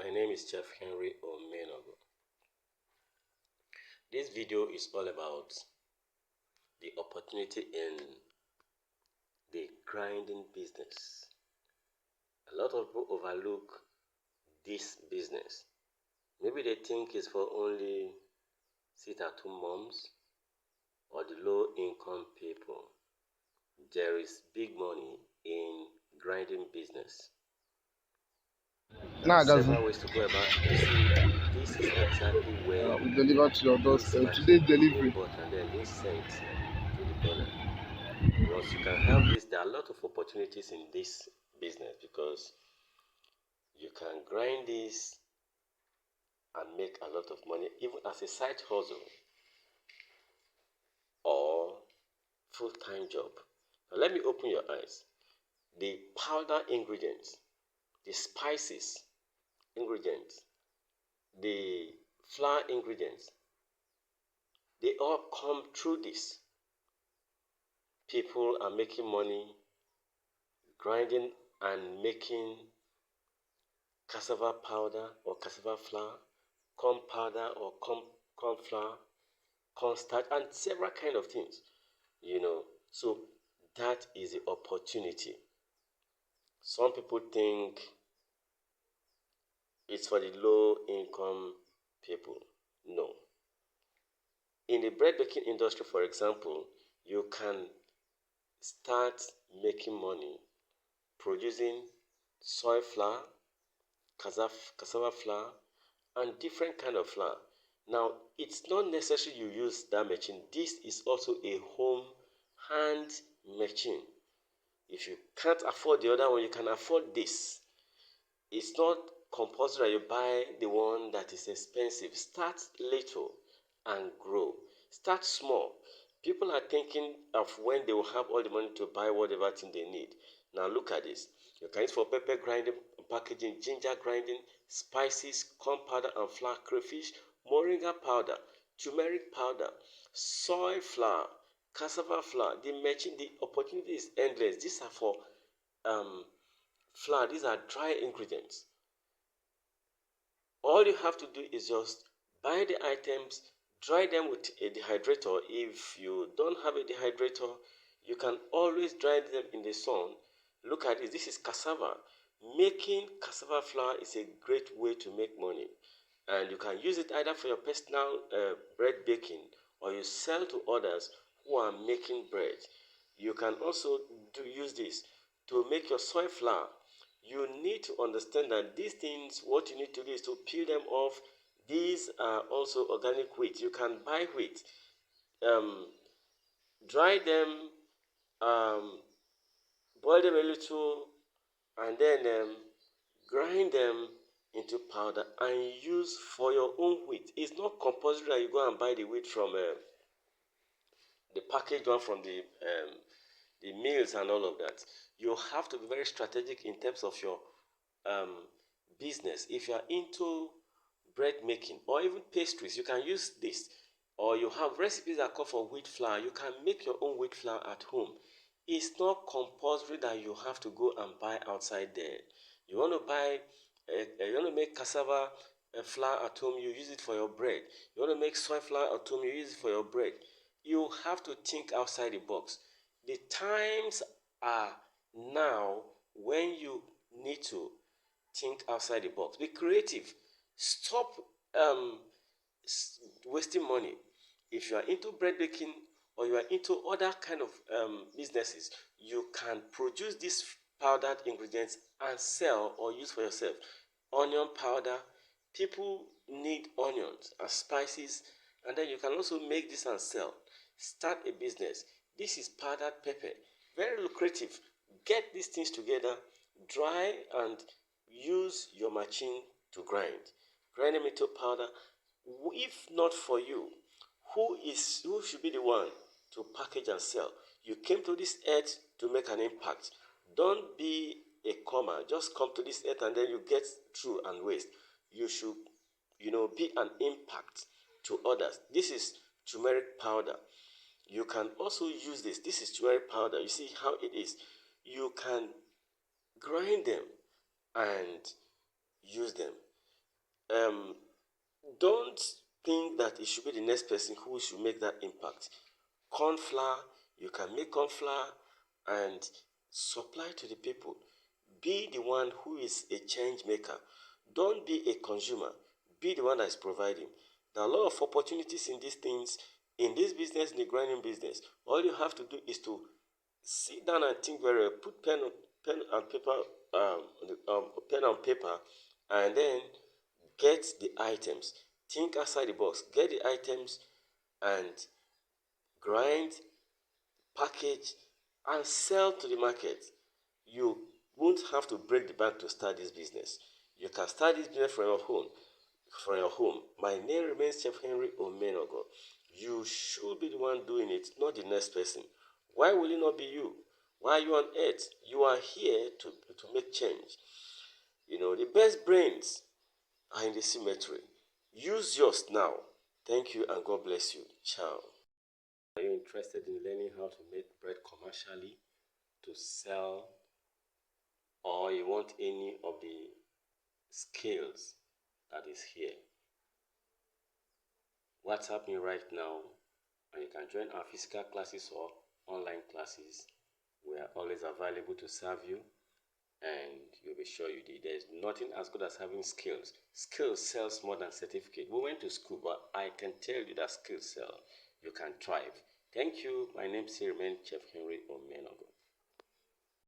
My name is Chef Henry Omenogo. This video is all about the opportunity in the grinding business. A lot of people overlook this business. Maybe they think it's for only sit-at-home moms or the low-income people. There is big money in grinding business. Nah, guys, Several ways to go about it. You see, this is exactly where we deliver to your this doorstep. machine Today is being delivery. bought and then being sent to the owner. Once you can have this, there are a lot of opportunities in this business because you can grind this and make a lot of money even as a side hustle or full-time job. Now let me open your eyes. The powder ingredients, the spices ingredients, the flour ingredients, they all come through this. People are making money grinding and making cassava powder or cassava flour, corn powder or corn flour, corn starch, and several kind of things. So that is the opportunity. Some people think it's for the low income people. No. In the bread baking industry, for example, you can start making money producing soy flour, cassava flour, and different kind of flour. Now, it's not necessary you use that machine. This is also a home hand machine. If you can't afford the other one, you can afford this. It's not compulsory that you buy the one that is expensive. Start little and grow. Start small. People are thinking of when they will have all the money to buy whatever thing they need. Now look at this. You can use for pepper grinding, packaging, ginger grinding, spices, corn powder and flour, crayfish, moringa powder, turmeric powder, soy flour, cassava flour. The opportunity is endless. These are for flour. These are dry ingredients. All you have to do is just buy the items, dry them with a dehydrator. If you don't have a dehydrator, you can always dry them in the sun. Look at this. This is cassava. Making cassava flour is a great way to make money. And you can use it either for your personal bread baking or you sell to others who are making bread. You can also use this to make your soy flour. You need to understand that these things, what you need to do is to peel them off. These are also organic wheat. You can buy wheat, dry them, boil them a little, and then grind them into powder and use for your own wheat. It's not compulsory that you go and buy the wheat from the packaged one from the mills and all of that. You have to be very strategic in terms of your business. If you are into bread making or even pastries, you can use this. Or you have recipes that call for wheat flour, you can make your own wheat flour at home. It's not compulsory that you have to go and buy outside there. You want to buy, you want to make cassava flour at home, you use it for your bread. You want to make soy flour at home, you use it for your bread. You have to think outside the box. The times are now when you need to think outside the box. Be creative. Stop wasting money. If you are into bread baking or you are into other kind of businesses, you can produce these powdered ingredients and sell or use for yourself. Onion powder. People need onions as spices, and then you can also make this and sell. Start a business. This is powdered pepper. Very lucrative. Get these things together, dry and use your machine to grind. Grind them into powder. If not for you, who should be the one to package and sell? You came to this earth to make an impact. Don't be a comer. Just come to this earth and then you get through and waste. You should, be an impact to others. This is turmeric powder. You can also use this. This is turmeric powder. You see how it is. You can grind them and use them. um, don't think that it should be the next person who should make that impact. Corn flour, you can make corn flour and supply to the people. Be the one who is a change maker. Don't be a consumer. Be the one that is providing. There are a lot of opportunities in these things, in this business, in the grinding business. All you have to do is to sit down and think very well. Put pen and paper, pen and paper, and then get the items. Think outside the box. Get the items and grind, package, and sell to the market. You won't have to break the bank to start this business. You can start this business from your home. From your home. My name remains Chef Henry Omenogo. You should be the one doing it, not the next person. Why will it not be you? Why are you on earth? You are here to make change. You know, the best brains are in the cemetery. Use yours now. Thank you and God bless you. Ciao. Are you interested in learning how to make bread commercially to sell, or you want any of the skills that is here? WhatsApp me right now and you can join our physical classes or online classes. We are always available to serve you and you'll be sure you did. There's nothing as good as having skills. Skills sells more than certificate. We went to school, but I can tell you that skills sell. You can thrive. Thank you. My name is Chef Henry Omenogo.